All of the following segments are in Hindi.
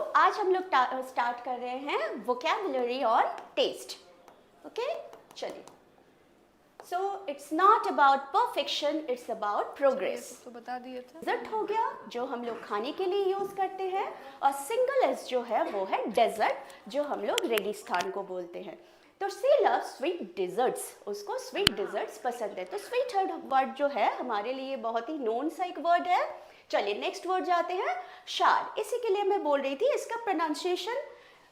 आज हम लोग स्टार्ट कर रहे हैं वोकैबुलरी और टेस्ट. ओके, चलिए. So it's not about perfection, it's about progress. तो बता दिए थे. डेजर्ट हो गया जो हम लोग खाने के लिए यूज करते हैं, और सिंगल एस जो है वो है डेजर्ट, जो हम लोग रेगिस्तान को बोलते हैं. तो सी लव स्वीट डिजर्ट्स, उसको स्वीट डिजर्ट्स पसंद है. तो स्वीट वर्ड जो है हमारे लिए बहुत ही नोन सा एक वर्ड है. चलिए नेक्स्ट वर्ड जाते हैं, शार. इसी के लिए मैं बोल रही थी इसका प्रोनाउंसिएशन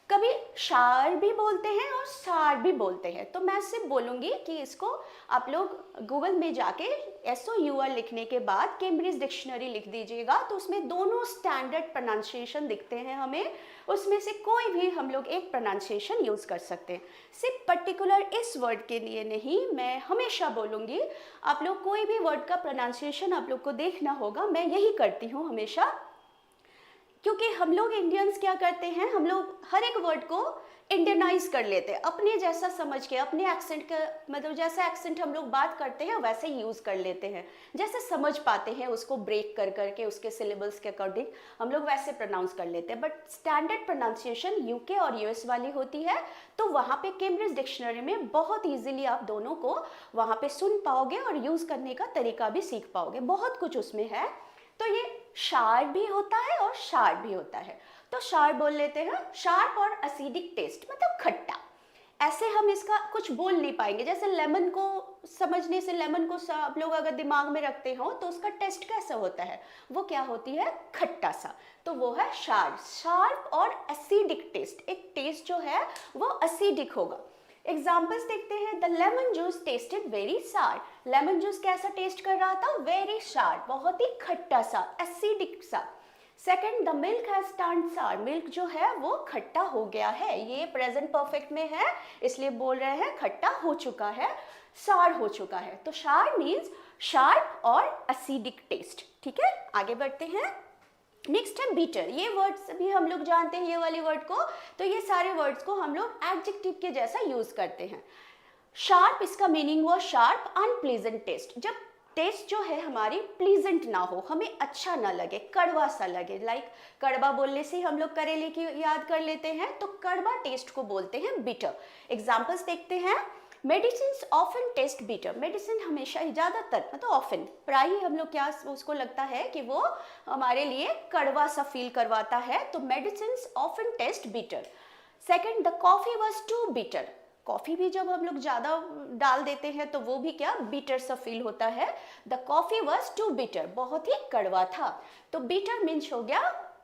कभी शार भी बोलते हैं और सार भी बोलते हैं. तो मैं सिर्फ बोलूँगी कि इसको आप लोग गूगल में जाके SOUR लिखने के बाद कैम्ब्रिज डिक्शनरी लिख दीजिएगा, तो उसमें दोनों स्टैंडर्ड प्रोनाउंसिएशन दिखते हैं हमें. उसमें से कोई भी हम लोग एक प्रोनाउंसिएशन यूज़ कर सकते हैं. सिर्फ पर्टिकुलर इस वर्ड के लिए नहीं, मैं हमेशा बोलूँगी आप लोग कोई भी वर्ड का प्रोनाउंसिएशन आप लोग को देखना होगा. मैं यही करती हूँ हमेशा, क्योंकि हम लोग इंडियंस क्या करते हैं, हम लोग हर एक वर्ड को इंडियनाइज कर लेते हैं अपने जैसा समझ के, अपने एक्सेंट का मतलब जैसा एक्सेंट हम लोग बात करते हैं वैसे यूज़ कर लेते हैं. जैसे समझ पाते हैं उसको ब्रेक कर करके उसके सिलेबल्स के अकॉर्डिंग हम लोग वैसे प्रोनाउंस कर लेते हैं. बट स्टैंडर्ड प्रोनाउंसिएशन UK और US वाली होती है, तो वहाँ पे कैम्ब्रिज डिक्शनरी में बहुत ईजिली आप दोनों को वहाँ पे सुन पाओगे और यूज़ करने का तरीका भी सीख पाओगे. बहुत कुछ उसमें है. तो ये शार भी होता है और शार भी होता है. तो शार बोल लेते हैं, शार्प और एसिडिक टेस्ट मतलब खट्टा. ऐसे हम इसका कुछ बोल नहीं पाएंगे. जैसे लेमन को समझने से, लेमन को आप लोग अगर दिमाग में रखते हो तो उसका टेस्ट कैसा होता है, वो क्या होती है, खट्टा सा. तो वो है शार. शार्प और एसिडिक टेस्ट, एक टेस्ट जो है वो एसिडिक होगा. एग्जाम्पल्स देखते हैं. The lemon juice tested very सार. लेमन जूस कैसा टेस्ट कर रहा था, वेरी सार, बहुत ही खट्टा सा, एसिडिक सा. Second, the milk has turned सार. मिल्क जो है वो खट्टा हो गया है. ये प्रेजेंट परफेक्ट में है, इसलिए बोल रहे हैं खट्टा हो चुका है, सार हो चुका है. तो सार मीन्स शार्प और एसिडिक टेस्ट. ठीक है, आगे बढ़ते हैं. नेक्स्ट है बीटर. ये वर्ड्स भी हम लोग जानते हैं, ये वाले वर्ड को. तो ये सारे वर्ड्स को हम लोग एडजेक्टिव के जैसा यूज करते हैं. शार्प, इसका मीनिंग हुआ शार्प, अनप्लीजेंट टेस्ट. जब टेस्ट जो है हमारी प्लीजेंट ना हो, हमें अच्छा ना लगे, कड़वा सा लगे. लाइक कड़वा बोलने से हम लोग करेले की याद कर लेते हैं, तो कड़वा टेस्ट को बोलते हैं बीटर. एग्जाम्पल्स देखते हैं. Medicine often taste bitter. Medicine हमेशा ही, ज़्यादातर मतलब ऑफन, प्राय हम लोग क्या उसको लगता है कि वो हमारे लिए कड़वा सा फील करवाता है. तो medicine often taste bitter. Second, the coffee was too bitter. Coffee भी जब हम लोग ज़्यादा डाल देते हैं तो वो भी क्या, बीटर सा फील होता है. The coffee was too bitter, बहुत ही कड़वा था. तो बीटर मीन्स हो गया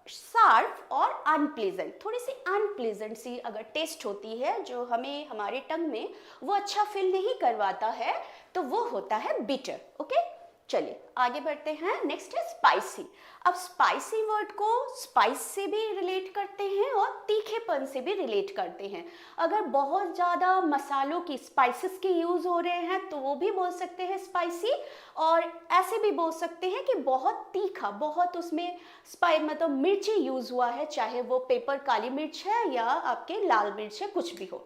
शार्प और अनप्लीजेंट. थोड़ी सी अनप्लीजेंट सी अगर टेस्ट होती है जो हमें हमारे टंग में वो अच्छा फील नहीं करवाता है, तो वो होता है बीटर. ओके, चलिए आगे बढ़ते हैं. नेक्स्ट है स्पाइसी. अब स्पाइसी वर्ड को स्पाइस से भी रिलेट करते हैं और तीखेपन से भी रिलेट करते हैं. अगर बहुत ज़्यादा मसालों की, स्पाइसेस के यूज़ हो रहे हैं तो वो भी बोल सकते हैं स्पाइसी. और ऐसे भी बोल सकते हैं कि बहुत तीखा, बहुत उसमें मतलब मिर्ची यूज़ हुआ है, चाहे वो पेपर काली मिर्च है या आपके लाल मिर्च है, कुछ भी हो.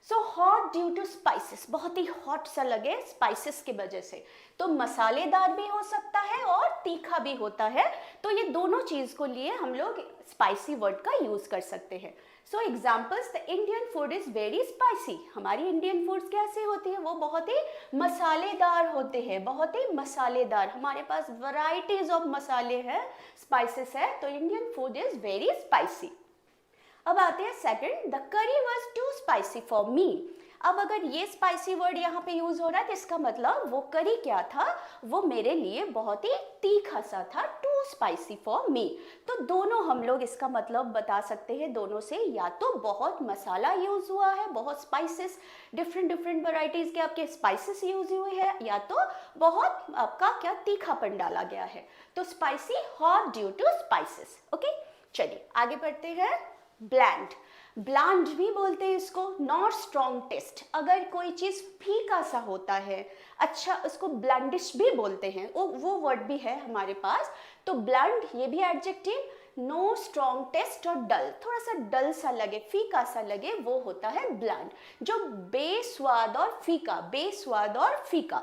So hot due to spices, बहुत ही हॉट सा लगे स्पाइसेस की वजह से. तो मसालेदार भी हो सकता है और तीखा भी होता है. तो ये दोनों चीज़ को लिए हम लोग स्पाइसी वर्ड का यूज़ कर सकते हैं. सो examples, the Indian food is very spicy. हमारी इंडियन फूड्स कैसे होती है, वो बहुत ही मसालेदार होते हैं, बहुत ही मसालेदार. हमारे पास वैरायटीज ऑफ मसाले हैं, स्पाइसेस है. तो Indian food is very spicy. अब आते हैं second, the curry was too spicy for me. अब अगर ये स्पाइसी वर्ड यहाँ पे यूज हो रहा है तो इसका मतलब वो करी क्या था, वो मेरे लिए बहुत ही तीखा सा था, टू स्पाइसी फॉर मी. तो दोनों हम लोग इसका मतलब बता सकते हैं दोनों से, या तो बहुत मसाला यूज हुआ है, बहुत स्पाइसेस, डिफरेंट डिफरेंट वैरायटीज के आपके स्पाइसेस यूज हुए हैं, या तो बहुत आपका क्या तीखापन डाला गया है. तो spicy, hot due to spices. Okay, चलिए आगे बढ़ते हैं. ब्लैंड. ब्लैंड भी बोलते हैं इसको, नॉट स्ट्रॉन्ग टेस्ट. अगर कोई चीज़ फीका सा होता है, अच्छा, उसको ब्लैंडिश भी बोलते हैं. वो वर्ड भी है हमारे पास. तो ब्लैंड ये भी एडजेक्टिव. नो स्ट्रॉन्ग टेस्ट और डल, थोड़ा सा डल सा लगे, फीका सा लगे, वो होता है ब्लैंड. जो बेस्वाद और फीका, बेस्वाद और फीका.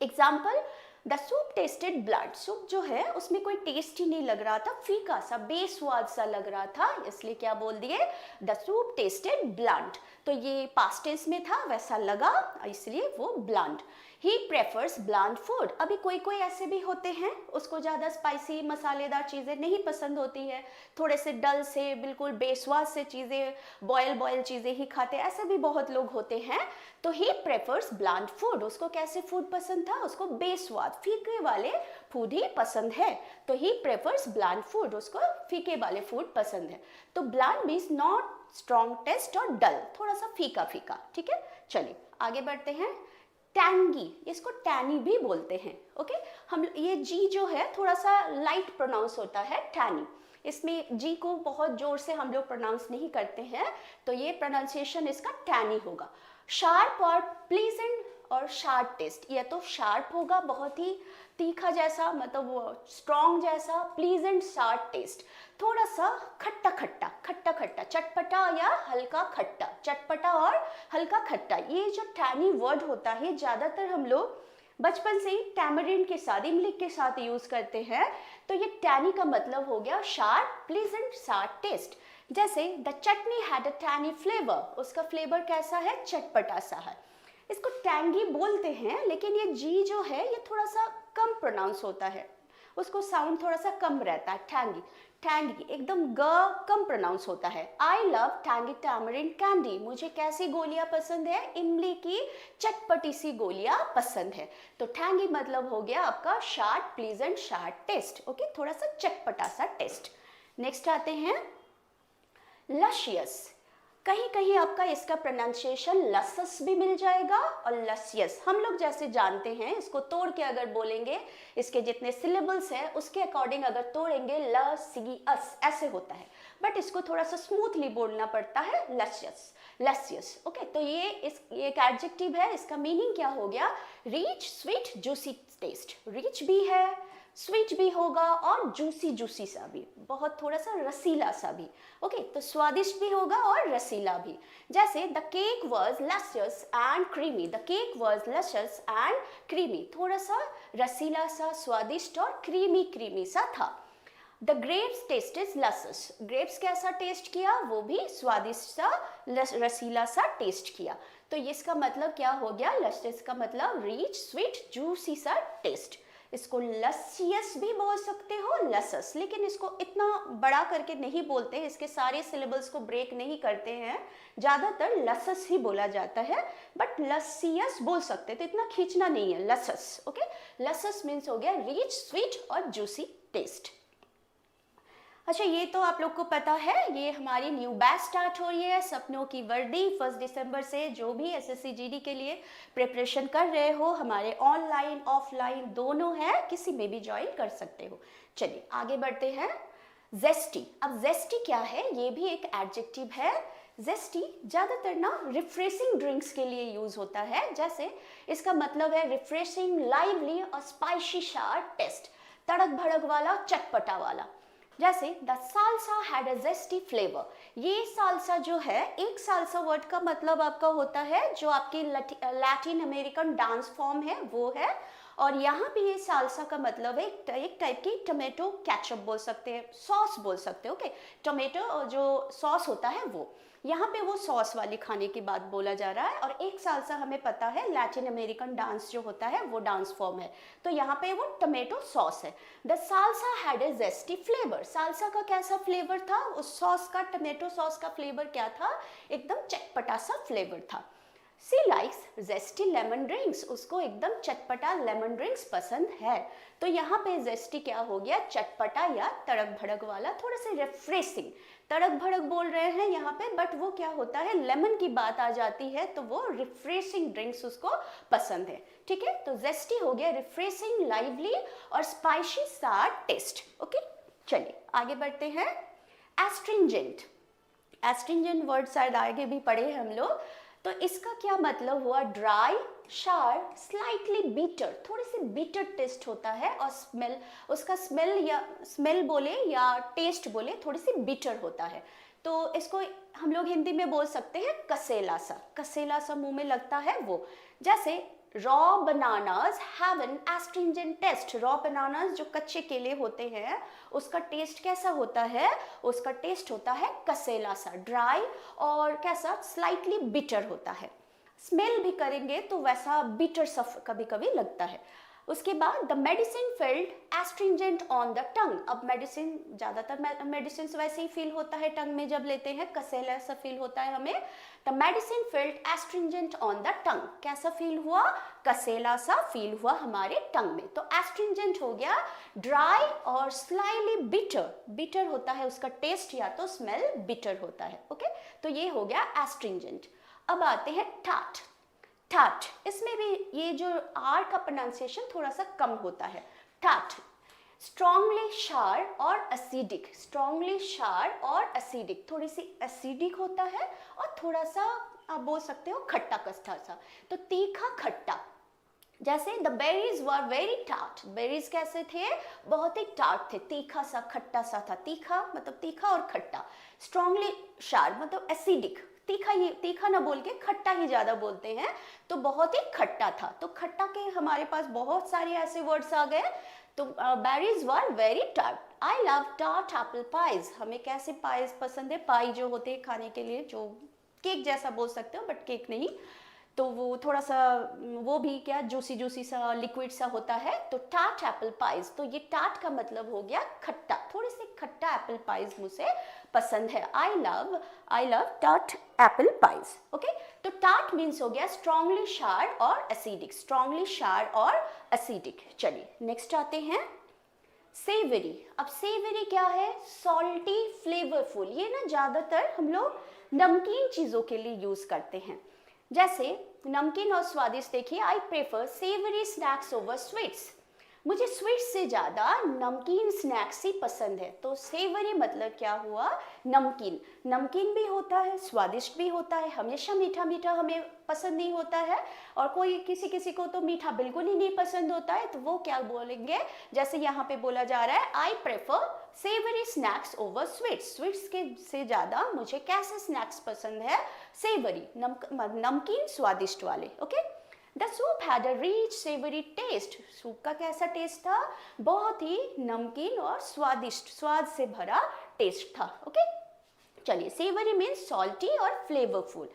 Example, the soup tested blood, soup जो है उसमें कोई टेस्ट ही नहीं लग रहा था, फीका सा बेस्वाद सा लग रहा था, इसलिए क्या बोल दिए, द सूप टेस्टेड ब्लंट। तो ये पास्ट टेंस में था, वैसा लगा इसलिए वो ब्लंट। ही प्रेफर्स ब्लंट फूड, अभी कोई कोई ऐसे भी होते हैं उसको ज़्यादा स्पाइसी मसालेदार चीज़ें नहीं पसंद होती है, थोड़े से डल से बिल्कुल बेस्वाद से चीज़ें, बॉयल चीज़ें ही खाते, ऐसे भी बहुत लोग होते हैं। तो ही प्रेफर्स ब्लंट फूड, उसको कैसे फूड पसंद था, उसको बेस्वाद फीके वाले फूड ही पसंद है। तो ही प्रेफर्स ब्लंट फूड, उसको फीके वाले फूड पसंद है। तो blunt means not strong taste और डल, थोड़ा सा फीका फीका, ठीक है। चलिए आगे बढ़ते हैं। टैंगी, इसको टैनी भी बोलते हैं, ओके। हम ये जी जो है थोड़ा सा लाइट प्रोनाउंस होता है, टैनी, इसमें जी को बहुत जोर से हम लोग प्रोनाउंस नहीं करते हैं, तो ये प्रोनाउंसिएशन इसका टैनी होगा। शार्प और प्लीजेंट और शार्प टेस्ट, ये तो शार्प होगा बहुत ही तीखा जैसा, मतलब स्ट्रॉन्ग जैसा, प्लीजेंट शार्प टेस्ट, थोड़ा सा खट्टा खट्टा, खट्टा खट्टा, चटपटा या हल्का खट्टा, चटपटा और हल्का खट्टा। ये जो टैनी वर्ड होता है ज़्यादातर हम लोग बचपन से ही टैमरिंड के साथ, इमली के साथ यूज करते हैं। तो ये टैनी का मतलब हो गया शार्प, प्लीजेंट, शार्प टेस्ट। जैसे the chutney had a tangy flavour, उसका फ्लेवर कैसा है, चटपटा सा है। इसको टैंगी बोलते हैं, लेकिन ये जी जो है ये थोड़ा सा कम प्रोनाउंस होता है, उसको साउंड थोड़ा सा कम रहता है, टैंगी, टैंगी एकदम ग कम प्रोनाउंस होता है। I love tangy tamarind candy, मुझे कैसी गोलियां पसंद है, इमली की चटपटी सी गोलियां पसंद है। तो टैंगी मतलब हो गया आपका sharp, pleasant, sharp taste, okay, थोड़ा सा चटपटा सा टेस्ट। नेक्स्ट आते हैं लशियस, कहीं कहीं आपका इसका प्रोनाउंसिएशन लसस भी मिल जाएगा और लसियस, हम लोग जैसे जानते हैं, इसको तोड़ के अगर बोलेंगे, इसके जितने सिलेबल्स हैं उसके अकॉर्डिंग अगर तोड़ेंगे लसियस ऐसे होता है, बट इसको थोड़ा सा स्मूथली बोलना पड़ता है, लसियस, लसियस, ओके। तो ये एक एडजेक्टिव है, इसका मीनिंग क्या हो गया, rich, sweet, juicy taste, rich भी है, स्वीट भी होगा और जूसी जूसी सा भी, बहुत थोड़ा सा रसीला सा भी, ओके। तो स्वादिष्ट भी होगा और रसीला भी। जैसे the cake was luscious and creamy, the cake was luscious and creamy, थोड़ा सा रसीला सा, स्वादिष्ट और क्रीमी क्रीमी सा था। द ग्रेप्स टेस्टेड लसस, ग्रेप्स कैसा टेस्ट किया, वो भी स्वादिष्ट सा, रसीला सा टेस्ट किया। तो इसका मतलब क्या हो गया, लसियस का मतलब रिच, स्वीट, जूसी सा टेस्ट। इसको लसियस भी बोल सकते हो, लसस, लेकिन इसको इतना बड़ा करके नहीं बोलते, इसके सारे सिलेबल्स को ब्रेक नहीं करते हैं, ज़्यादातर लसस ही बोला जाता है, बट लसियस बोल सकते, तो इतना खींचना नहीं है, लसस, ओके। लसस मीन्स हो गया रिच, स्वीट और जूसी टेस्ट। अच्छा, ये तो आप लोग को पता है, ये हमारी न्यू बैच स्टार्ट हो रही है, सपनों की वर्दी 1 दिसंबर से। जो भी एसएससी जीडी के लिए प्रिपरेशन कर रहे हो, हमारे ऑनलाइन ऑफलाइन दोनों है, किसी में भी ज्वाइन कर सकते हो। चलिए आगे बढ़ते हैं। जेस्टी, अब जेस्टी क्या है, ये भी एक एडजेक्टिव है। जेस्टी ज़्यादातर ना रिफ्रेशिंग ड्रिंक्स के लिए यूज होता है, जैसे इसका मतलब है रिफ्रेशिंग, लाइवली और स्पाइसी शार्प टेस्ट, तड़क भड़क वाला, चटपटा वाला। जैसे the salsa had a zesty flavour, ये सालसा जो है, एक सालसा वर्ड का मतलब आपका होता है जो आपकी लैटिन अमेरिकन डांस फॉर्म है वो है, और यहाँ पे ये सालसा का मतलब है एक टाइप की टोमेटो केचप बोल सकते हैं, सॉस बोल सकते हैं, ओके। टोमेटो जो सॉस होता है वो, यहाँ पे वो सॉस वाली खाने की बात बोला जा रहा है। और एक सालसा हमें पता है लैटिन अमेरिकन डांस जो होता है वो डांस फॉर्म है, तो यहाँ पे वो टोमेटो सॉस है। The salsa had a zesty flavour, salsa का कैसा फ्लेवर था, उस सॉस का, टोमेटो सॉस का फ्लेवर क्या था, एकदम चटपटा सा फ्लेवर था। सी लाइक्स जेस्टी लेमन ड्रिंक्स, उसको एकदम चटपटा लेमन ड्रिंक्स पसंद है। तो यहाँ पे जेस्टी क्या हो गया, चटपटा या तड़क भड़क वाला, थोड़ा सा रिफ्रेशिंग, तड़क भड़क बोल रहे हैं यहाँ पे, बट वो क्या होता है, लेमन की बात आ जाती है तो वो रिफ्रेशिंग ड्रिंक्स उसको पसंद है, ठीक है। तो जेस्टी हो गया रिफ्रेशिंग, लाइवली और स्पाइसी सा टेस्ट, ओके। चलिए आगे बढ़ते हैं। एस्ट्रिंजेंट, एस्ट्रिंजेंट वर्ड शायद आगे भी पढ़े हम लोग, तो इसका क्या मतलब हुआ, ड्राई, शार्प, स्लाइटली बीटर, थोड़ी सी बीटर टेस्ट होता है, और स्मेल, उसका स्मेल या स्मेल बोले या टेस्ट बोले थोड़ी सी बीटर होता है। तो इसको हम लोग हिंदी में बोल सकते हैं कसेला सा, कसेला सा मुंह में लगता है वो। जैसे raw bananas have an astringent taste. Raw bananas जो कच्चे केले होते हैं उसका टेस्ट कैसा होता है? उसका टेस्ट होता है कसेला सा, ड्राई और कैसा, स्लाइटली बिटर होता है। स्मेल भी करेंगे तो वैसा बिटर सा कभी कभी लगता है। उसके बाद the medicine felt astringent on the tongue. अब मेडिसिन, ज़्यादातर मेडिसिन वैसे ही फील होता है टंग में, जब लेते हैं कसेला सा फील होता है हमें। The medicine felt astringent on the tongue, कैसा फील हुआ? कसेला सा फील हुआ हमारे टंग में। तो एस्ट्रिंजेंट हो गया ड्राई और स्लाइटली बिटर, बिटर होता है उसका टेस्ट या तो स्मेल बिटर होता है। ओके, तो ये हो गया एस्ट्रिंजेंट। अब आते हैं टार्ट। टार्ट, इसमें भी ये जो आर का प्रोनाउंसिएशन थोड़ा सा कम होता है। टार्ट, स्ट्रॉन्गली शार और एसिडिक, स्ट्रॉन्गली शार और एसिडिक, थोड़ी सी एसिडिक होता है और थोड़ा सा आप बोल सकते हो खट्टा कस्टा सा, तो तीखा खट्टा। जैसे the berries were very tart, berries कैसे थे? बहुत ही टार्ट थे, तीखा सा खट्टा सा था। तीखा मतलब तीखा और खट्टा। स्ट्रॉन्गली शार मतलब एसिडिक, तीखा ही, तीखा ना बोल के खट्टा ही ज्यादा बोलते हैं, तो बहुत ही खट्टा था। तो खट्टा के हमारे पास बहुत सारे ऐसे वर्ड्स आ गए। तो berries were very tart. I love tart Apple pies, हमें कैसे पाइज पसंद है? पाई जो होते हैं खाने के लिए, जो केक जैसा बोल सकते हो बट केक नहीं, तो वो थोड़ा सा, वो भी क्या जूसी जूसी सा लिक्विड सा होता है। तो टार्ट एप्पल पाइज, तो ये टार्ट का मतलब हो गया खट्टा, थोड़ी सी खट्टा एप्पल पाइज मुझे पसंद है। I love tart Apple pies. Okay, तो टार्ट मीन्स हो गया स्ट्रॉन्गली शार और एसिडिक, स्ट्रॉन्गली शार और एसिडिक। चलिए नेक्स्ट आते हैं सेवरी। अब सेवरी क्या है? Salty flavourful. ये ना ज्यादातर हम लोग नमकीन चीजों के लिए यूज करते हैं। जैसे नमकीन और स्वादिष्ट, देखिए I prefer savoury snacks over sweets, मुझे स्वीट्स से ज़्यादा नमकीन स्नैक्स ही पसंद है। तो सेवरी मतलब क्या हुआ? नमकीन। नमकीन भी होता है, स्वादिष्ट भी होता है, हमेशा मीठा मीठा हमें पसंद नहीं होता है, और कोई किसी किसी को तो मीठा बिल्कुल ही नहीं पसंद होता है, तो वो क्या बोलेंगे? जैसे यहाँ पे बोला जा रहा है I prefer savoury snacks over sweets, sweets के से ज़्यादा मुझे कैसे स्नैक्स पसंद है? सेवरी, नमकीन स्वादिष्ट वाले। Okay, the soup had a rich savoury taste, soup का कैसा टेस्ट था? बहुत ही नमकीन और स्वादिष्ट, स्वाद से भरा टेस्ट था। ओके, चलिए सेवरी मीन्स सॉल्टी और फ्लेवरफुल,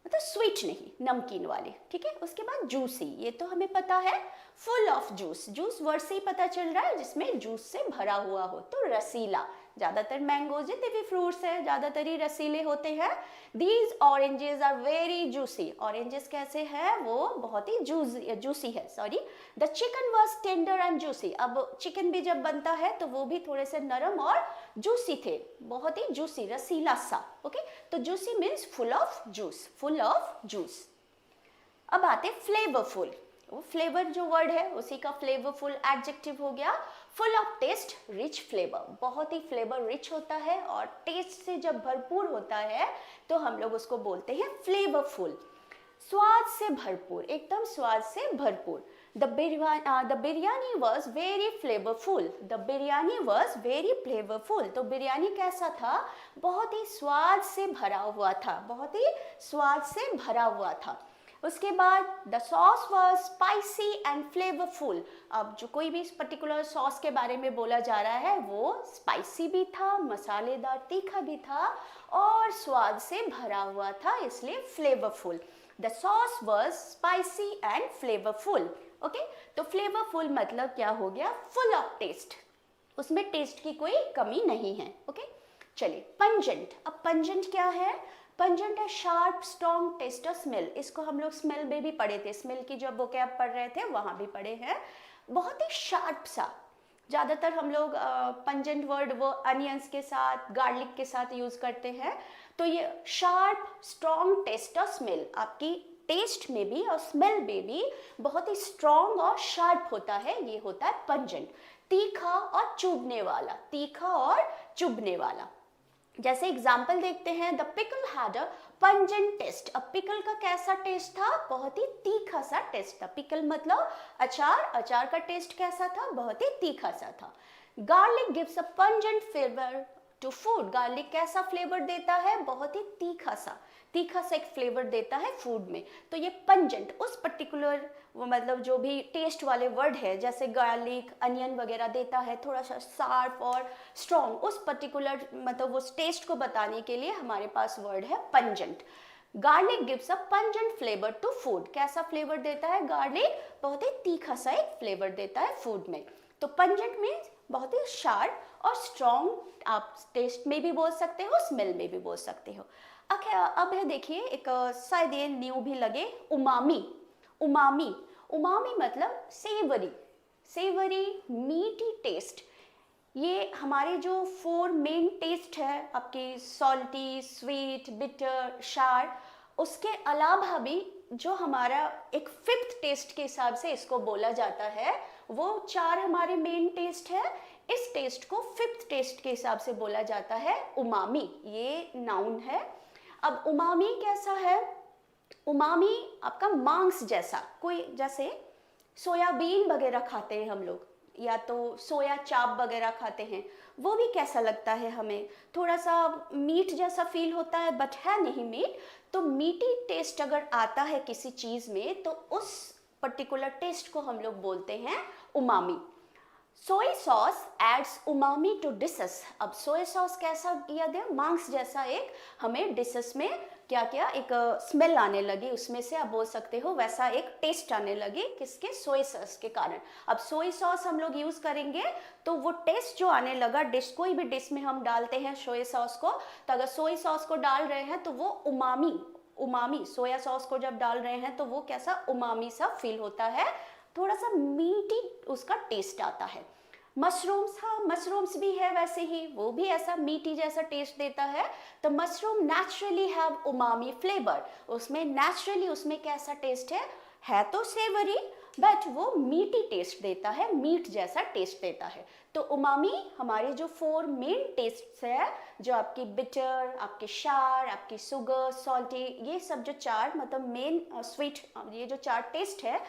मतलब स्वीट नहीं, नमकीन वाले। ठीक है, उसके बाद जूसी, ये तो हमें पता है, full of juice, juice word से ही पता चल रहा है जिसमें जूस से भरा हुआ हो, तो रसीला। ज़्यादातर मैंगो जितने भी फ्रूट्स हैं ज़्यादातर ही रसीले होते हैं। These oranges are very juicy, oranges कैसे हैं? वो बहुत ही जूसी है, sorry. The chicken was tender and juicy, अब चिकन भी जब बनता है तो वो भी थोड़े से नरम और जूसी थे, बहुत ही जूसी, रसीला सा। ओके, तो juicy means full of juice, full of juice. अब आते फ्लेवरफुल, वो फ्लेवर जो वर्ड है उसी का फ्लेवरफुल एडजेक्टिव हो गया। Full of taste, rich flavour, बहुत ही फ्लेवर रिच होता है और टेस्ट से जब भरपूर होता है तो हम लोग उसको बोलते हैं फ्लेवरफुल। स्वाद से भरपूर, एकदम स्वाद से भरपूर। The biryani was very flavourful, the biryani was very flavourful, तो बिरयानी कैसा था? बहुत ही स्वाद से भरा हुआ था, बहुत ही स्वाद से भरा हुआ था। उसके बाद the sauce was spicy and flavourful, अब जो कोई भी इस पर्टिकुलर सॉस के बारे में बोला जा रहा है वो स्पाइसी भी था, मसालेदार तीखा भी था और स्वाद से भरा हुआ था, इसलिए flavourful. The sauce was spicy and flavourful. Okay, तो फ्लेवरफुल मतलब क्या हो गया? फुल ऑफ टेस्ट, उसमें टेस्ट की कोई कमी नहीं है। ओके, चलिए पंजेंट। अब पंजेंट क्या है? पंजेंट है शार्प स्ट्रॉन्ग टेस्ट और स्मेल, इसको हम लोग स्मेल में भी पढ़े थे, स्मेल की जब वो क्या पढ़ रहे थे वहाँ भी पढ़े हैं। बहुत ही शार्प सा, ज़्यादातर हम लोग पंजेंट वर्ड वो अनियंस के साथ, गार्लिक के साथ यूज़ करते हैं। तो ये शार्प स्ट्रॉन्ग टेस्ट और स्मेल, आपकी टेस्ट में भी और स्मेल में भी बहुत ही स्ट्रॉन्ग और शार्प होता है, ये होता है पंजेंट। तीखा और चुभने वाला, तीखा और चुभने वाला। जैसे एग्जाम्पल देखते हैं, the pickle had a pungent taste, अब पिकल का कैसा टेस्ट था? बहुत ही तीखा सा टेस्ट था। पिकल मतलब अचार, अचार का टेस्ट कैसा था? बहुत ही तीखा सा था। Garlic gives a pungent flavour to food. Garlic कैसा फ्लेवर देता है? बहुत ही तीखा सा एक फ्लेवर देता है फूड में। तो ये पंजेंट उस पर्टिकुलर वो मतलब जो भी टेस्ट वाले वर्ड है, जैसे गार्लिक, अनियन वगैरह देता है थोड़ा सा शार्प और स्ट्रॉन्ग, उस पर्टिकुलर मतलब उस टेस्ट को बताने के लिए हमारे पास वर्ड है pungent. Garlic gives a pungent flavour to food. कैसा फ्लेवर देता है गार्लिक? बहुत ही तीखा सा एक फ्लेवर देता है फूड में। तो पंजेंट मीन्स बहुत ही शार्प और स्ट्रॉन्ग, आप टेस्ट में भी बोल सकते हो, स्मेल में भी बोल सकते हो। अब है देखिए एक शायद ये न्यू भी लगे, उमामी। उमामी मतलब सेवरी मीठी टेस्ट। ये हमारे जो 4 मेन टेस्ट है आपके सॉल्टी, स्वीट, बिटर, शार, उसके अलावा भी जो हमारा एक 5th टेस्ट के हिसाब से इसको बोला जाता है, वो 4 हमारे मेन टेस्ट है। इस टेस्ट को 5th टेस्ट के हिसाब से बोला जाता है उमामी। ये नाउन है। अब उमामी कैसा है? उमामी आपका मांस जैसा, कोई जैसे सोयाबीन वगैरह खाते हैं हम लोग, या तो सोया चाप वगैरह खाते हैं, वो भी कैसा लगता है हमें? थोड़ा सा मीट जैसा फील होता है, बट है नहीं मीट। तो मीठी टेस्ट अगर आता है किसी चीज़ में तो उस पर्टिकुलर टेस्ट को हम लोग बोलते हैं umami. Soya sauce adds umami to dishes. अब सोया सॉस कैसा किया दे? मांस जैसा एक हमें डिशेस में क्या क्या एक स्मेल आने लगी, उसमें से आप बोल सकते हो वैसा एक टेस्ट आने लगी, किसके? सोया सॉस के कारण। अब सोया सॉस हम लोग यूज करेंगे तो वो टेस्ट जो आने लगा, डिश कोई भी डिश में हम डालते हैं सोया सॉस को, तो अगर सोया सॉस को डाल रहे हैं तो वो उमामी सोया सॉस को जब डाल रहे हैं तो वो कैसा उमामी सा फील होता है, थोड़ा सा मीठी उसका टेस्ट आता है। मशरूम्स, हाँ मशरूम्स भी है वैसे ही, वो भी ऐसा मीठी जैसा टेस्ट देता है। तो mushroom naturally have umami flavour. उसमें नेचुरली उसमें कैसा टेस्ट है तो सेवरी, बट वो मीठी टेस्ट देता है, मीट जैसा टेस्ट देता है। तो उमामी हमारे जो 4 मेन टेस्ट है, जो आपकी बिटर, आपके शार, आपकी शुगर, सॉल्टी, ये सब जो 4 मतलब मेन स्वीट, ये जो 4 टेस्ट है,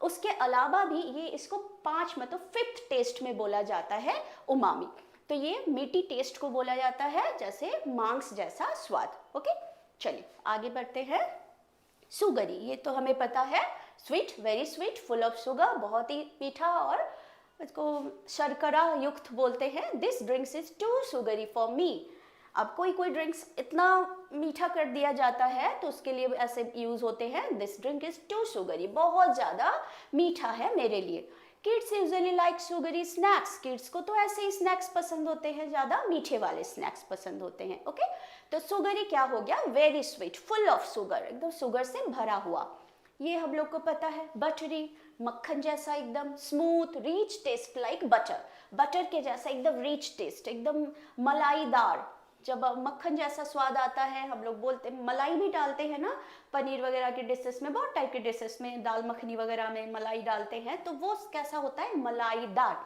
उसके अलावा भी ये इसको 5 मतलब 5th टेस्ट में बोला जाता है उमामी। तो ये मीठी टेस्ट को बोला जाता है, जैसे मांस जैसा स्वाद। ओके, चलिए आगे बढ़ते हैं। सुगरी, ये तो हमें पता है, sweet, very sweet, full of sugar, बहुत ही मीठा और इसको शर्करा युक्त बोलते हैं। This drinks is too sugary for me. अब कोई ड्रिंक्स इतना मीठा कर दिया जाता है तो उसके लिए ऐसे यूज होते हैं, this drink is too sugary, बहुत ज़्यादा मीठा है मेरे लिए। Kids usually like sugary snacks. Kids को तो ऐसे ही स्नैक्स पसंद होते हैं, ज़्यादा मीठे वाले स्नैक्स पसंद होते हैं। ओके, तो सुगरी क्या हो गया? Very sweet, full of sugar, एकदम शुगर से भरा हुआ। ये हम लोग को पता है। बटरी, मक्खन जैसा एकदम smooth, rich taste like butter, butter के जैसा एकदम रिच टेस्ट, एकदम मलाईदार। जब मक्खन जैसा स्वाद आता है, हम लोग बोलते हैं, मलाई भी डालते हैं ना पनीर वगैरह के डिशेस में, बहुत टाइप के डिशेस में, दाल मखनी वगैरह में मलाई डालते हैं, तो वो कैसा होता है? मलाईदार।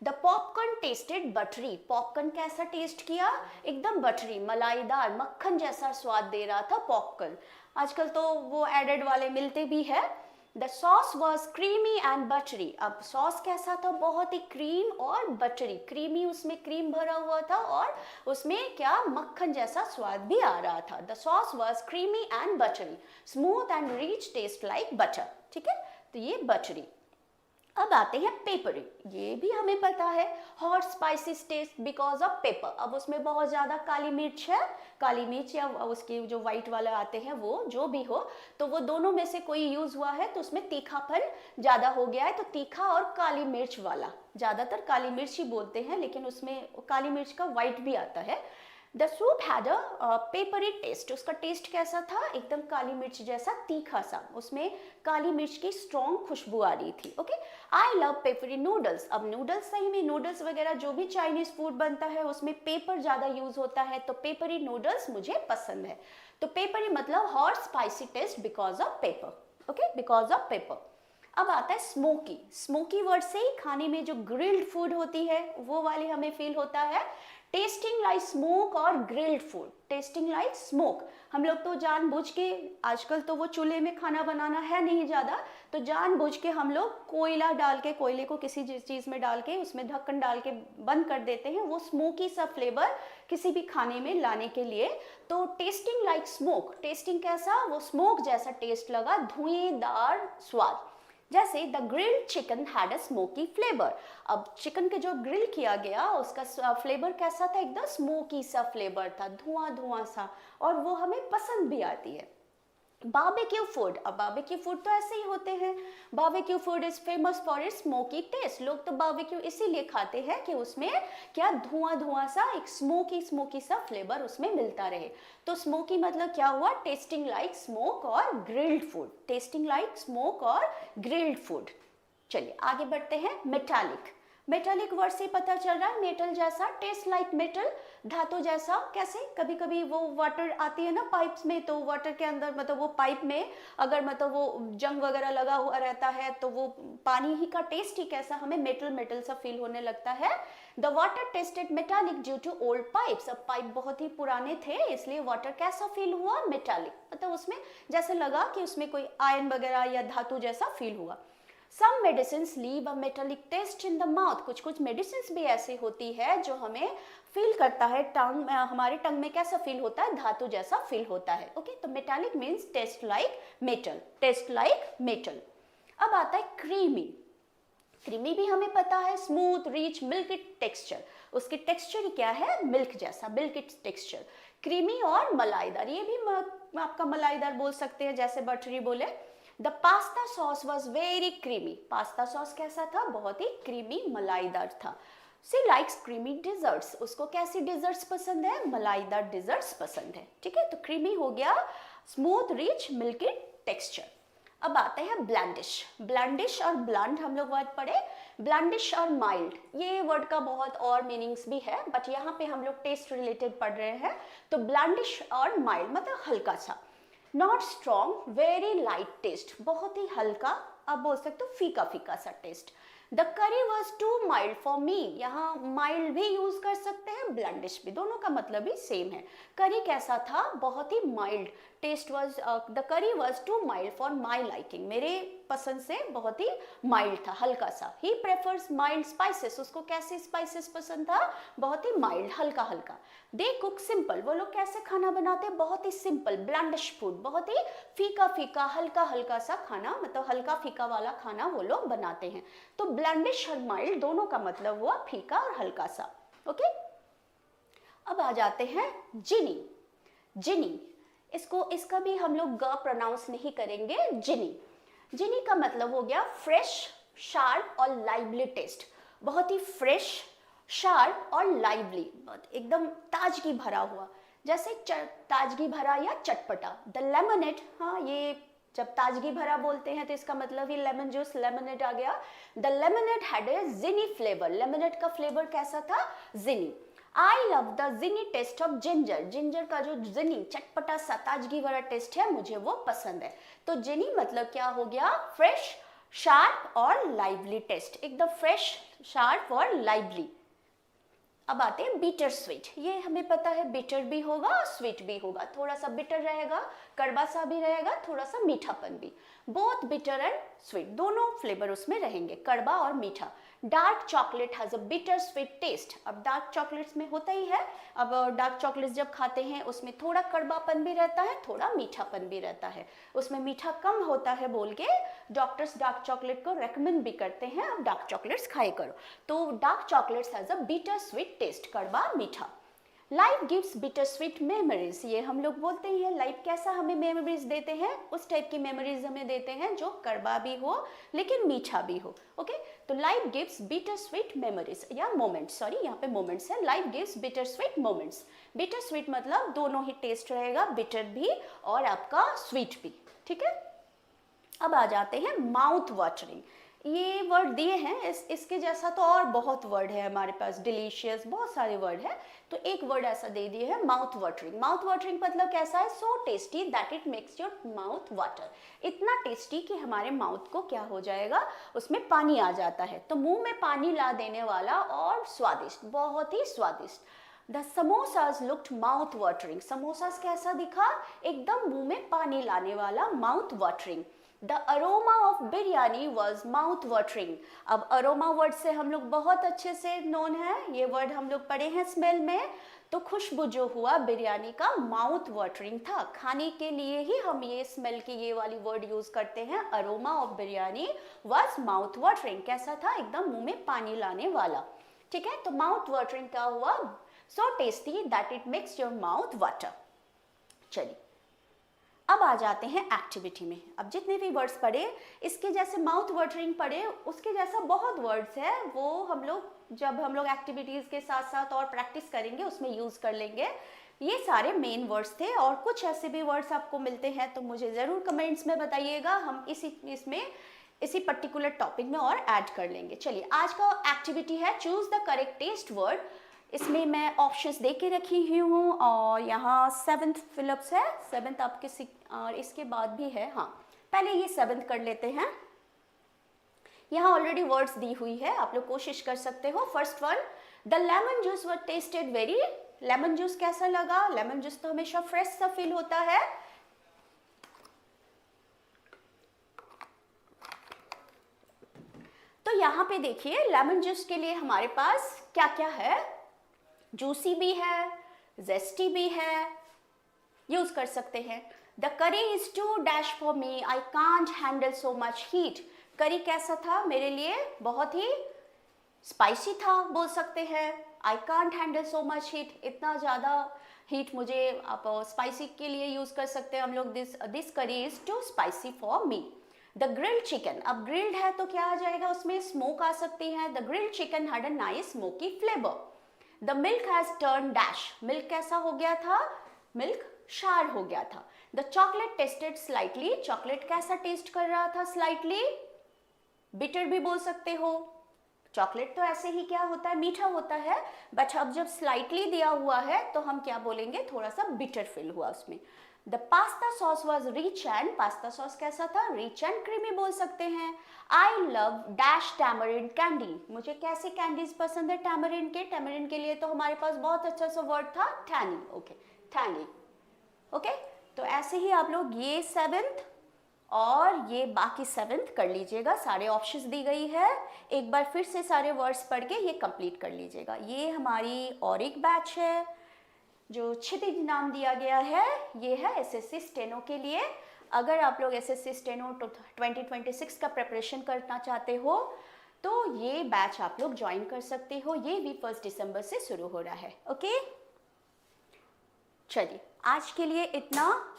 The popcorn tasted buttery. Popcorn कैसा टेस्ट किया? एकदम बटरी, मलाईदार, मक्खन जैसा स्वाद दे रहा था पॉपकॉर्न। आजकल तो वो एडेड वाले मिलते भी है। The sauce was creamy and buttery. अब सॉस कैसा था? बहुत ही क्रीम और बटरी, क्रीमी, उसमें क्रीम भरा हुआ था और उसमें क्या मक्खन जैसा स्वाद भी आ रहा था। The sauce was creamy and buttery, smooth and rich taste like butter. ठीक है, तो ये बटरी। अब आते हैं पेपरी। ये भी हमें पता है, hot spicy taste because of pepper. अब उसमें बहुत ज़्यादा काली मिर्च है, काली मिर्च या उसके जो वाइट वाला आते हैं वो जो भी हो, तो वो दोनों में से कोई यूज़ हुआ है तो उसमें तीखापन ज़्यादा हो गया है, तो तीखा और काली मिर्च वाला, ज़्यादातर काली मिर्च ही बोलते हैं, लेकिन उसमें काली मिर्च का वाइट भी आता है। The soup had a peppery taste. उसका टेस्ट कैसा था? एकदम काली मिर्च जैसा तीखा सा, उसमें काली मिर्च की स्ट्रॉन्ग खुशबू आ रही थी। Okay, I love peppery noodles. अब नूडल्स, सही में नूडल्स वगैरह जो भी चाइनीज फूड बनता है उसमें पेपर ज़्यादा यूज होता है, तो पेपरी नूडल्स मुझे पसंद है। तो पेपरी मतलब hot spicy taste because of pepper. Okay, because of pepper. अब आता है स्मोकी। स्मोकी वर्ड से ही खाने में जो ग्रिल्ड फूड होती है वो वाली हमें फील होता है। टेस्टिंग लाइक स्मोक और grilled food, testing like smoke. हम लोग तो जानबूझ के, आजकल तो वो चूल्हे में खाना बनाना है नहीं ज़्यादा, तो जानबूझ के हम लोग कोयला डाल के, कोयले को किसी चीज़ में डाल के उसमें ढक्कन डाल के बंद कर देते हैं, वो स्मोकी सा फ्लेवर किसी भी खाने में लाने के लिए। तो टेस्टिंग लाइक स्मोक, टेस्टिंग कैसा, वो स्मोक जैसा टेस्ट लगा, धुएंदार स्वाद। जैसे the grilled chicken had a smoky flavour, अब चिकन के जो ग्रिल किया गया उसका फ्लेवर कैसा था, एकदम स्मोकी सा फ्लेवर था, धुआं धुआं सा, और वो हमें पसंद भी आती है। बारबेक्यू फूड, अब बारबेक्यू फूड तो ऐसे ही होते हैं, barbecue food is famous for its smoky taste. लोग तो बारबेक्यू इसीलिए खाते हैं कि उसमें क्या धुआं धुआं सा, एक स्मोकी स्मोकी सा फ्लेवर उसमें मिलता रहे। तो स्मोकी मतलब क्या हुआ, टेस्टिंग लाइक स्मोक और grilled food, testing like smoke और ग्रिल्ड फूड। चलिए आगे बढ़ते हैं। मेटालिक, मेटालिक वर्ड से पता चल रहा है मेटल जैसा, टेस्ट लाइक मेटल, धातु जैसा। कैसे, कभी कभी वो वाटर आती है ना पाइप्स में, तो वाटर के अंदर मतलब वो पाइप में अगर मतलब वो जंग वगैरह लगा हुआ रहता है तो वो पानी ही का टेस्ट ही कैसा हमें मेटल मेटल सा फील होने लगता है। The water tasted metallic due to old pipes, अब पाइप बहुत ही पुराने थे इसलिए वाटर कैसा फील हुआ, मेटालिक, मतलब उसमें जैसे लगा कि उसमें कोई आयन वगैरह या धातु जैसा फील हुआ। Some medicines leave a metallic taste in the mouth, कुछ कुछ मेडिसिन भी ऐसी होती है जो हमें फील करता है, टंग हमारे टंग में कैसा फील होता है, धातु जैसा फील होता है। ओके, तो metallic means taste like metal, taste like metal. अब आता है क्रीमी, क्रीमी भी हमें पता है, स्मूथ रिच मिल्की टेक्सचर, उसकी टेक्सचर क्या है, मिल्क जैसा, मिल्की टेक्सचर। क्रीमी और मलाईदार, ये भी आपका मलाईदार बोल सकते हैं, जैसे बटरी बोले। The pasta sauce was very creamy, pasta sauce कैसा था, बहुत ही क्रीमी मलाईदार था। सी लाइक्स क्रीमी डिजर्ट्स, उसको कैसी डिजर्ट्स पसंद है, मलाईदार डिजर्ट्स पसंद है। ठीक है, तो क्रीमी हो गया, स्मूथ रिच मिल्की टेक्सचर। अब आते हैं ब्लैंडिश, ब्लैंडिश और ब्लंड हम लोग वर्ड पढ़े, ब्लैंडिश और माइल्ड, ये वर्ड का बहुत और मीनिंग्स भी है, बट यहाँ पे हम लोग टेस्ट रिलेटेड पढ़ रहे हैं। तो ब्लैंडिश और माइल्ड मतलब हल्का सा। Not strong, very light taste, बहुत ही हल्का, आप बोल सकते हो फीका फीका सा taste. The curry was too mild for me, यहाँ माइल्ड भी यूज कर सकते हैं, ब्लैंडिश भी, दोनों का मतलब ही सेम है। करी कैसा था, बहुत ही mild, taste was, the curry was too mild for my liking, मेरे पसंद से बहुत ही माइल्ड था, हल्का सा। ही प्रेफर्स माइल्ड स्पाइसेस, उसको कैसे स्पाइसेस पसंद था, बहुत ही माइल्ड, हल्का हल्का। दे कुक सिंपल, वो लोग कैसे खाना बनाते हैं, बहुत ही सिंपल, ब्लैंडिश फूड, बहुत ही फीका फीका हल्का हल्का सा खाना, मतलब हल्का फीका वाला खाना वो लोग बनाते हैं। तो ब्लैंडिश और माइल्ड दोनों का मतलब हुआ फीका और हल्का सा। ओके, अब आ जाते हैं जिनी, जिनी, इसका भी हम लोग ग प्रोनाउंस नहीं करेंगे, जिनी। जिनी का मतलब हो गया फ्रेश, शार्प और लाइवली टेस्ट, बहुत ही फ्रेश, शार्प और लाइवली, एकदम ताजगी भरा हुआ, जैसे ताजगी भरा या चटपटा। द लेमनेड, हाँ ये जब ताजगी भरा बोलते हैं तो इसका मतलब ही लेमन जूस, लेमनेड आ गया। The lemonade had a zingy flavour, lemonade का फ्लेवर कैसा था, zingy. I love the zingy taste of ginger, ginger का जो जिनी चटपटा सा ताजगी भरा टेस्ट है मुझे वो पसंद है। तो जिनी मतलब क्या हो गया, फ्रेश, शार्प और लाइवली टेस्ट, एकदम फ्रेश, शार्प और लाइवली। अब आते हैं बीटर स्वीट, ये हमें पता है बिटर भी होगा और स्वीट भी होगा, थोड़ा सा बिटर रहेगा, कड़वा सा भी रहेगा, थोड़ा सा मीठापन भी। बोथ बिटर एंड स्वीट, दोनों फ्लेवर उसमें रहेंगे, कड़वा और मीठा। Dark chocolate has a bitter sweet taste, अब डार्क चॉकलेट्स में होता ही है, अब डार्क चॉकलेट्स जब खाते हैं उसमें थोड़ा कड़वापन भी रहता है, थोड़ा मीठापन भी रहता है, उसमें मीठा कम होता है बोल के डॉक्टर्स डार्क चॉकलेट को रेकमेंड भी करते हैं, अब डार्क चॉकलेट्स खाए करो। तो dark chocolates has a bitter sweet taste, कड़वा मीठा। Life gives bitter sweet memories, ये हम लोग बोलते ही हैं, लाइफ कैसा हमें मेमोरीज देते हैं, उस टाइप की मेमोरीज हमें देते हैं जो कड़वा भी हो लेकिन मीठा भी हो। ओके, तो life gives bitter sweet memories या मोमेंट्स, सॉरी यहाँ पे मोमेंट्स है, life gives bitter sweet moments. Bitter sweet मतलब दोनों ही टेस्ट रहेगा, बिटर भी और आपका स्वीट भी। ठीक है, अब आ जाते हैं माउथ वाटरिंग, ये वर्ड दिए हैं, इसके जैसा तो और बहुत वर्ड है हमारे पास, डिलीशियस, बहुत सारे वर्ड है, तो एक वर्ड ऐसा दे दिए है माउथ वाटरिंग। माउथ वाटरिंग मतलब कैसा है, so tasty that it makes your mouth water, इतना टेस्टी कि हमारे माउथ को क्या हो जाएगा, उसमें पानी आ जाता है, तो मुंह में पानी ला देने वाला और स्वादिष्ट, बहुत ही स्वादिष्ट। The samosas looked mouth watering, samosas कैसा दिखा, एकदम मुंह में पानी लाने वाला, mouth watering. The aroma of biryani was mouth watering, अब अरोमा वर्ड से हम लोग बहुत अच्छे से नोन है, ये वर्ड हम लोग पढ़े हैं स्मेल में, तो खुशबू जो हुआ बिरयानी का माउथ वाटरिंग था। खाने के लिए ही हम ये स्मेल की ये वाली वर्ड यूज करते हैं, aroma of biryani was mouth watering, कैसा था, एकदम मुंह में पानी लाने वाला। ठीक है, तो माउथ वाटरिंग क्या हुआ, so tasty that it makes your mouth water. चलिए अब आ जाते हैं एक्टिविटी में। अब जितने भी वर्ड्स पढ़े, इसके जैसे माउथ वाटरिंग पढ़े, उसके जैसा बहुत वर्ड्स है, वो हम लोग जब हम लोग एक्टिविटीज के साथ साथ और प्रैक्टिस करेंगे उसमें यूज कर लेंगे। ये सारे मेन वर्ड्स थे, और कुछ ऐसे भी वर्ड्स आपको मिलते हैं तो मुझे जरूर कमेंट्स में बताइएगा, हम इसी पर्टिकुलर टॉपिक में और ऐड कर लेंगे। चलिए आज का एक्टिविटी है चूज द करेक्टेस्ट वर्ड। इसमें मैं ऑप्शंस दे के रखी हूँ, और यहाँ 7th फिलअप्स है, 7th आपके और इसके बाद भी है। हाँ, पहले ये 7th कर लेते हैं। यहाँ ऑलरेडी वर्ड्स दी हुई है, आप लोग कोशिश कर सकते हो। First one, the lemon juice were tested very, lemon juice कैसा लगा, लेमन जूस तो हमेशा फ्रेश सा फील होता है। तो यहाँ पे देखिए लेमन जूस के लिए हमारे पास क्या क्या है, जूसी भी है, जेस्टी भी है, यूज कर सकते हैं। The curry is too dash for me, I can't handle so much heat, curry कैसा था, मेरे लिए बहुत ही स्पाइसी था बोल सकते हैं। आई can't handle so much heat, इतना ज़्यादा हीट मुझे, आप स्पाइसी के लिए यूज कर सकते हैं हम लोग, this curry is too spicy for me. The grilled chicken, अब ग्रिल्ड है तो क्या आ जाएगा, उसमें स्मोक आ सकती है। The grilled chicken had a nice smoky flavour. The milk has turn dash, milk कैसा हो गया था, मिल्क शार हो गया था। The chocolate tested slightly, chocolate कैसा टेस्ट कर रहा था, स्लाइटली, बिटर भी बोल सकते हो। चॉकलेट तो ऐसे ही क्या होता है, मीठा होता है, बट अब जब स्लाइटली दिया हुआ है तो हम क्या बोलेंगे, थोड़ा सा बिटर फील हुआ उसमें। The pasta sauce was rich and, pasta sauce कैसा था, रिच एंड क्रीमी बोल सकते हैं। I love dash tamarind candy, मुझे कैसे कैंडीज पसंद है टैमरिंड के, टैमरिंड के लिए तो हमारे पास बहुत अच्छा सा वर्ड था टैनी, ओके टैनी, ओके। तो ऐसे ही आप लोग ये 7th और ये बाकी 7th कर लीजिएगा, सारे ऑप्शंस दी गई है, एक बार फिर से सारे वर्ड्स पढ़ के ये कंप्लीट कर लीजिएगा। ये हमारी और एक बैच है जो क्षितिज नाम दिया गया है, ये है एसएससी स्टेनो के लिए। अगर आप लोग एसएससी स्टेनो 2026 का प्रिपरेशन करना चाहते हो तो ये बैच आप लोग ज्वाइन कर सकते हो, ये भी 1 दिसंबर से शुरू हो रहा है, ओके। चलिए आज के लिए इतना,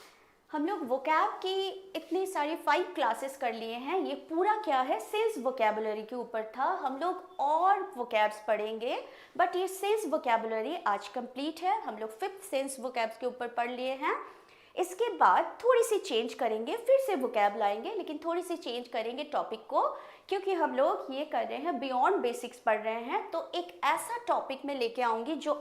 हम लोग वोकैब की इतनी सारी 5 क्लासेस कर लिए हैं। ये पूरा क्या है, सेल्स वोकैबुलरी के ऊपर था, हम लोग और वोकैब्स पढ़ेंगे, बट ये सेल्स वोकैबुलरी आज कंप्लीट है। हम लोग 5th सेल्स वोकैब्स के ऊपर पढ़ लिए हैं। इसके बाद थोड़ी सी चेंज करेंगे, फिर से वोकैब लाएंगे, लेकिन थोड़ी सी चेंज करेंगे टॉपिक को, क्योंकि हम लोग ये कर रहे हैं बियॉन्ड बेसिक्स पढ़ रहे हैं। तो एक ऐसा टॉपिक में लेके आऊँगी जो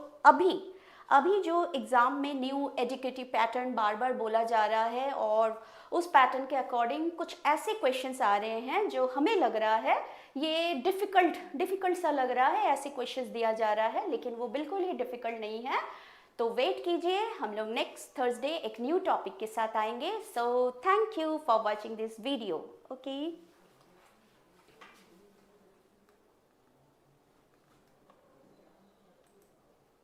अभी जो एग्ज़ाम में न्यू एजुकेटिव पैटर्न बार बार बोला जा रहा है, और उस पैटर्न के अकॉर्डिंग कुछ ऐसे क्वेश्चंस आ रहे हैं जो हमें लग रहा है ये डिफ़िकल्ट सा लग रहा है, ऐसे क्वेश्चंस दिया जा रहा है, लेकिन वो बिल्कुल ही डिफ़िकल्ट नहीं है। तो वेट कीजिए, हम लोग नेक्स्ट थर्सडे एक न्यू टॉपिक के साथ आएंगे। So thank you for watching this video, okay.